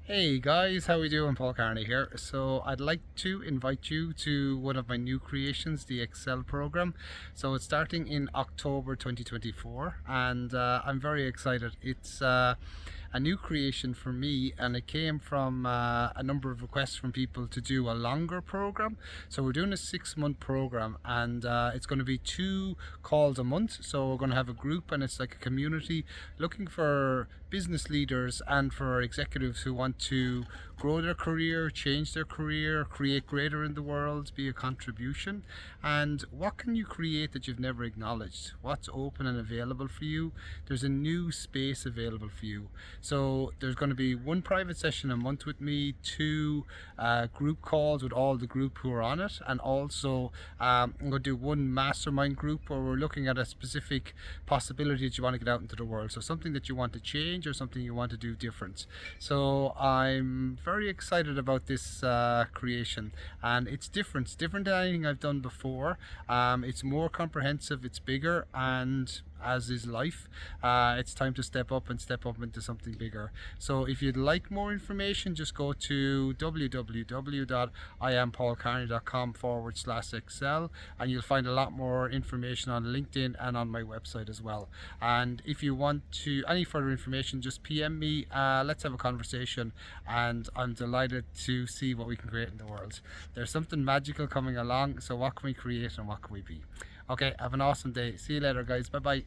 Hey guys, how we doing? Paul Carney here. So I'd like to invite you to one of my new creations, the Excel program. So it's starting in October 2024, and I'm very excited. It's a new creation for me, and it came from a number of requests from people to do a longer program. So we're doing a 6-month program, and it's going to be 2 calls a month. So we're going to have a group, and it's like a community looking for business leaders and for executives who want to grow their career, change their career, create greater in the world, be a contribution. And what can you create that you've never acknowledged? What's open and available for you? There's a new space available for you. So there's going to be one private session a month with me, 2 group calls with all the group who are on it, and also I'm going to do one mastermind group where we're looking at a specific possibility that you want to get out into the world. So something that you want to change or something you want to do different. So I'm very excited about this creation, and it's different than anything I've done before. It's more comprehensive, it's bigger, and as is life, it's time to step up and step up into something bigger. So if you'd like more information, just go to www.iampaulcarney.com/excel, and you'll find a lot more information on LinkedIn and on my website as well. And if you want to any further information, just PM me. Let's have a conversation, and I'm delighted to see what we can create in the world. There's something magical coming along, so what can we create and what can we be? Okay, have an awesome day. See you later, guys. Bye bye.